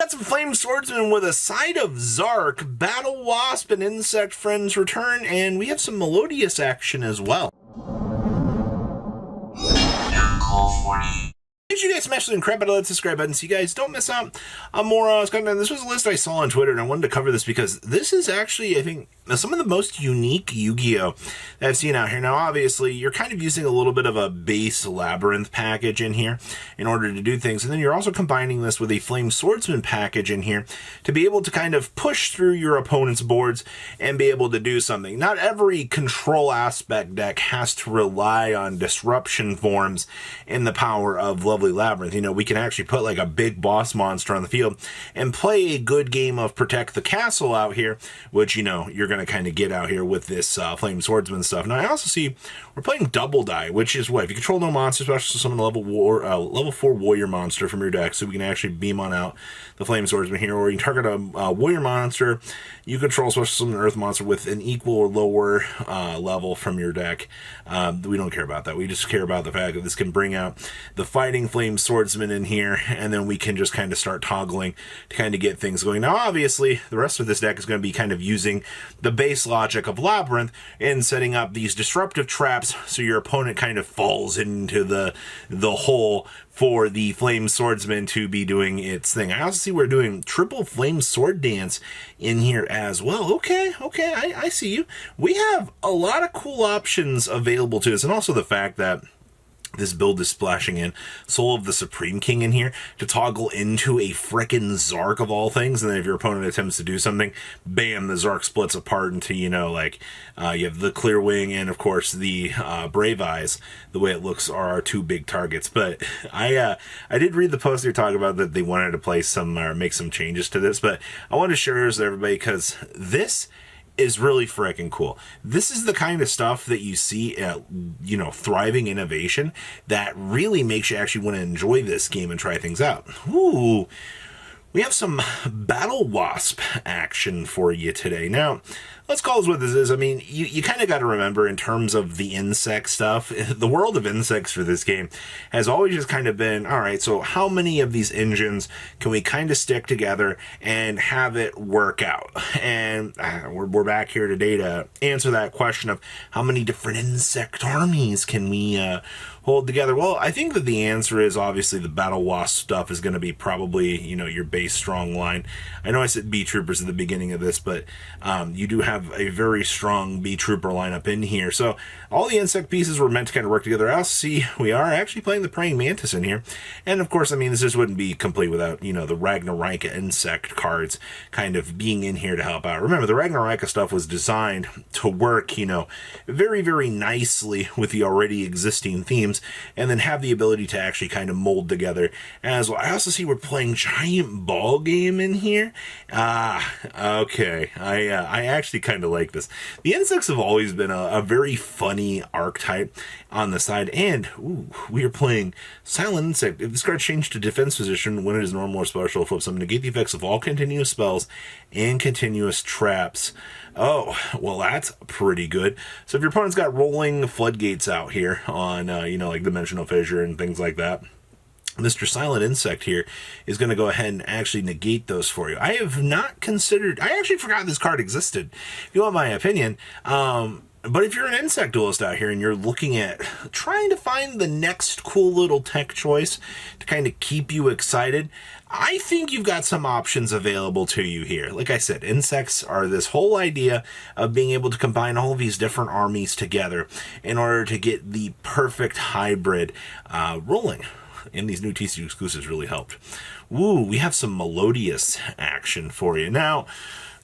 Got some Flame Swordsman with a side of Zark, Battle Wasp and Insect Friends return, and we have some Melodious action as well. Make sure you guys smash the incredible subscribe button so you guys don't miss out on more content. This was a list I saw on Twitter, and I wanted to cover this because this is actually, I think, some of the most unique Yu-Gi-Oh! That I've seen out here. Now, obviously, you're kind of using a little bit of a base Labyrinth package in here in order to do things, and then you're also combining this with a Flame Swordsman package in here to be able to kind of push through your opponent's boards and be able to do something. Not every control aspect deck has to rely on disruption forms and the power of lovely Labyrinth. You know, we can actually put like a big boss monster on the field and play a good game of Protect the Castle out here, which, you know, you're going to kind of get out here with this Flame Swordsman stuff. Now, I also see we're playing Double Die, which is what? If you control no monsters, especially summon a level 4 warrior monster from your deck, so we can actually beam on out the Flame Swordsman here, or you can target a warrior monster you control, especially summon an earth monster with an equal or lower level from your deck. We don't care about that. We just care about the fact that this can bring out the fighting Flame Swordsman in here, and then we can just kind of start toggling to kind of get things going. Now, obviously, the rest of this deck is going to be kind of using the base logic of Labyrinth and setting up these disruptive traps so your opponent kind of falls into the hole for the Flame Swordsman to be doing its thing. I also see we're doing triple Flame Sword Dance in here as well. Okay, I see you. We have a lot of cool options available to us, and also the fact that this build is splashing in Soul of the Supreme King in here to toggle into a frickin' Zark of all things, and then if your opponent attempts to do something, bam, the Zark splits apart into, you know, like, you have the Clear Wing and, of course, the Brave Eyes. The way it looks are our two big targets. But I did read the post you're talking about that they wanted to play some, or make some changes to this, but I wanted to share this with everybody because this is really freaking cool. This is the kind of stuff that you see at, you know, thriving innovation that really makes you actually want to enjoy this game and try things out. Ooh, we have some Battle Wasp action for you today. Now, let's call this what this is. I mean, you kind of got to remember in terms of the insect stuff, the world of insects for this game has always just kind of been, all right, so how many of these engines can we kind of stick together and have it work out? And we're back here today to answer that question of how many different insect armies can we hold together. Well, I think that the answer is obviously the Battle Wasp stuff is going to be probably, you know, your base strong line. I know I said B-Troopers at the beginning of this, but you do have a very strong B-Trooper lineup in here. So all the insect pieces were meant to kind of work together. I also see we are actually playing the Praying Mantis in here. And of course, I mean, this just wouldn't be complete without, you know, the Ragnarika insect cards kind of being in here to help out. Remember, the Ragnarika stuff was designed to work, you know, very, very nicely with the already existing themes, and then have the ability to actually kind of mold together as well. I also see we're playing Giant Ball Game in here. Okay. I actually kind of like this. The insects have always been a very funny archetype on the side, and ooh, we are playing Silent Insect. If this card changed to defense position when it is normal or special, flip some, negate the effects of all continuous spells and continuous traps. Oh, well, that's pretty good. So if your opponent's got rolling floodgates out here on, you know, like Dimensional Fissure and things like that, Mr. Silent Insect here is going to go ahead and actually negate those for you. I have not considered, I actually forgot this card existed, if you want my opinion. But if you're an insect duelist out here and you're looking at trying to find the next cool little tech choice to kind of keep you excited, I think you've got some options available to you here. Like I said, insects are this whole idea of being able to combine all of these different armies together in order to get the perfect hybrid rolling. And these new TCU exclusives really helped. Woo, we have some Melodious action for you. Now,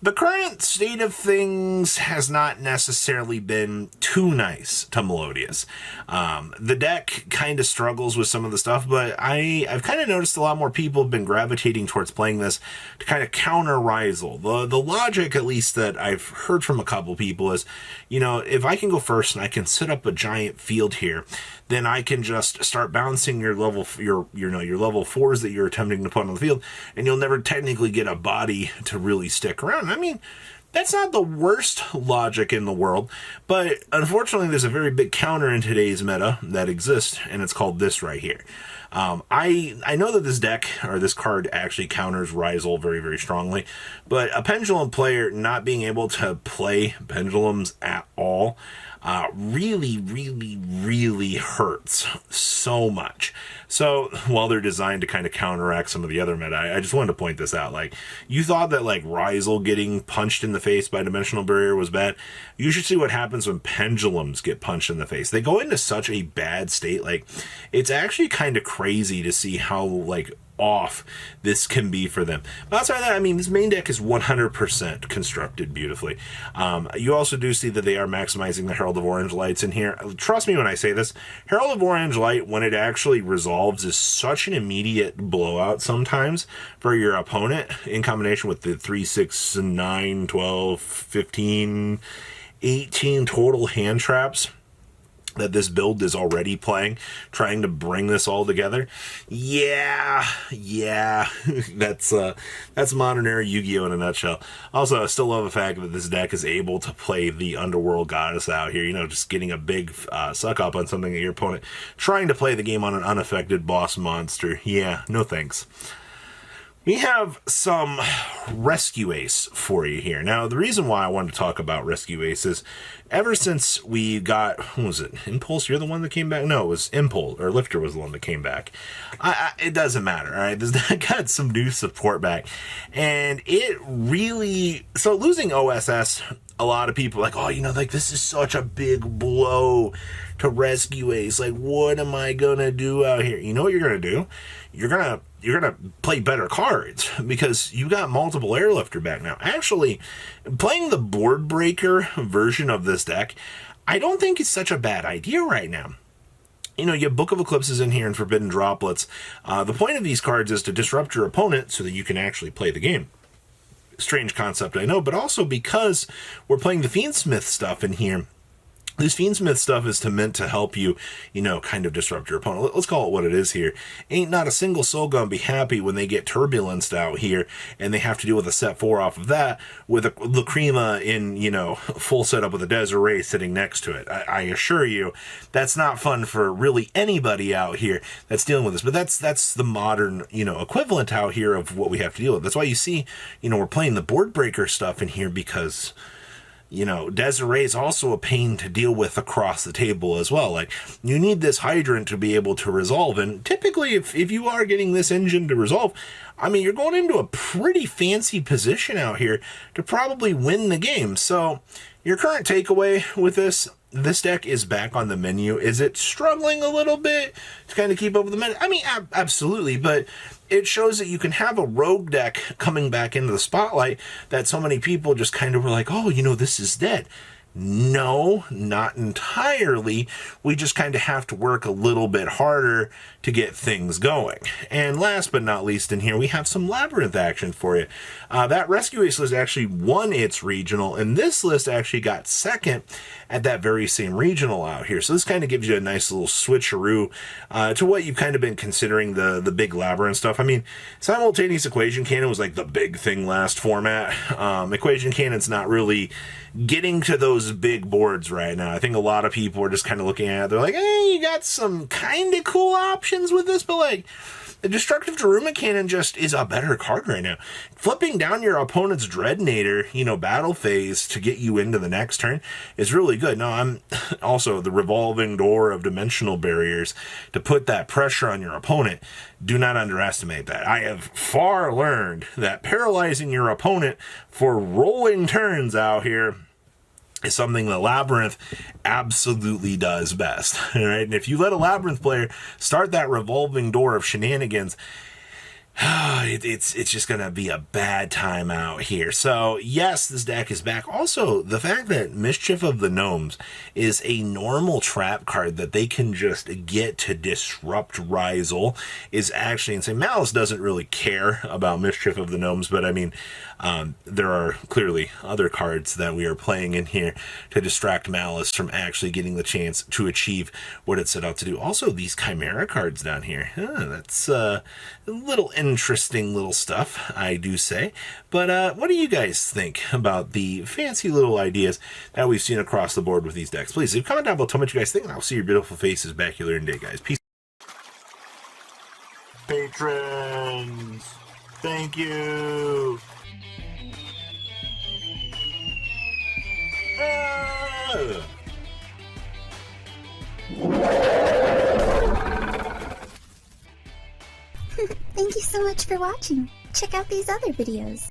the current state of things has not necessarily been too nice to Melodious. The deck kind of struggles with some of the stuff, but I've kind of noticed a lot more people have been gravitating towards playing this to kind of counter Rizal. The logic, at least that I've heard from a couple people, is, you know, if I can go first and I can set up a giant field here, then I can just start bouncing your level 4s that you're attempting to put on the field, and you'll never technically get a body to really stick around. I mean, That's not the worst logic in the world, but unfortunately there's a very big counter in today's meta that exists, and it's called this right here. I know that this deck, or this card, actually counters Rizal very, very strongly, but a Pendulum player not being able to play Pendulums at all really, really, really hurts so much. So, while they're designed to kind of counteract some of the other meta, I just wanted to point this out. Like, you thought that, like, Rizal getting punched in the face by Dimensional Barrier was bad. You should see what happens when Pendulums get punched in the face. They go into such a bad state. Like, it's actually kind of crazy to see how, like, off this can be for them. But outside of that, I mean, this main deck is 100% constructed beautifully. You also do see that they are maximizing the Herald of Orange Lights in here. Trust me when I say this, Herald of Orange Light, when it actually resolves, is such an immediate blowout sometimes for your opponent, in combination with the 3, 6, 9, 12, 15, 18 total hand traps that this build is already playing, trying to bring this all together. Yeah, that's modern era Yu-Gi-Oh! In a nutshell. Also, I still love the fact that this deck is able to play the Underworld Goddess out here, you know, just getting a big suck up on something that your opponent trying to play the game on an unaffected boss monster. Yeah, no thanks. We have some Rescue Ace for you here. Now, the reason why I wanted to talk about Rescue Ace is ever since we got, what was it, Impulse? You're the one that came back? No, it was Impulse, or Lifter was the one that came back. It doesn't matter, all right? This got some new support back. And it really, so losing OSS, a lot of people are like, oh, you know, like, this is such a big blow to Rescue Ace. Like, what am I going to do out here? You know what you're going to do? You're going to play better cards because you got multiple Airlifter back now. Actually, playing the Board Breaker version of this deck, I don't think it's such a bad idea right now. You know, you have Book of Eclipses in here and Forbidden Droplets. The point of these cards is to disrupt your opponent so that you can actually play the game. Strange concept, I know, but also because we're playing the Fiendsmith stuff in here. This Fiendsmith stuff is meant to help you, you know, kind of disrupt your opponent. Let's call it what it is here. Ain't not a single soul gonna be happy when they get turbulenced out here and they have to deal with a set 4 off of that with a Lacrima in, you know, full setup with a Desiree sitting next to it. I assure you, that's not fun for really anybody out here that's dealing with this. But that's the modern, you know, equivalent out here of what we have to deal with. That's why you see, you know, we're playing the Board Breaker stuff in here because, you know, Desiree is also a pain to deal with across the table as well. Like, you need this hydrant to be able to resolve. And typically, if you are getting this engine to resolve, I mean, you're going into a pretty fancy position out here to probably win the game. So, your current takeaway with this deck is back on the menu. Is it struggling a little bit to kind of keep up with the meta? I mean, absolutely, but it shows that you can have a rogue deck coming back into the spotlight that so many people just kind of were like, oh, you know, this is dead. No, not entirely. We just kind of have to work a little bit harder to get things going. And last but not least in here, we have some Labyrinth action for you. That Rescue Ace list actually won its regional, and this list actually got second at that very same regional out here. So this kind of gives you a nice little switcheroo to what you've kind of been considering the big Labyrinth stuff. I mean, Simultaneous Equation Cannon was like the big thing last format. Equation Cannon's not really getting to those big boards right now. I think a lot of people are just kind of looking at it. They're like, hey, you got some kind of cool options with this, but like, the Destructive Daruma Cannon just is a better card right now. Flipping down your opponent's Dreadnator, you know, battle phase to get you into the next turn is really good. No, I'm also the revolving door of dimensional barriers to put that pressure on your opponent. Do not underestimate that. I have far learned that paralyzing your opponent for rolling turns out here is something the Labyrinth absolutely does best. All right, and if you let a Labyrinth player start that revolving door of shenanigans, it's just going to be a bad time out here. So, yes, this deck is back. Also, the fact that Mischief of the Gnomes is a normal trap card that they can just get to disrupt Rizal is actually insane. Malice doesn't really care about Mischief of the Gnomes, but I mean, there are clearly other cards that we are playing in here to distract Malice from actually getting the chance to achieve what it set out to do. Also, these Chimera cards down here, that's a little interesting little stuff, I do say. But what do you guys think about the fancy little ideas that we've seen across the board with these decks? Please leave a comment down below, tell me what you guys think, and I'll see your beautiful faces back here later in the day, guys. Peace. Patrons, thank you. Thank you so much for watching. Check out these other videos.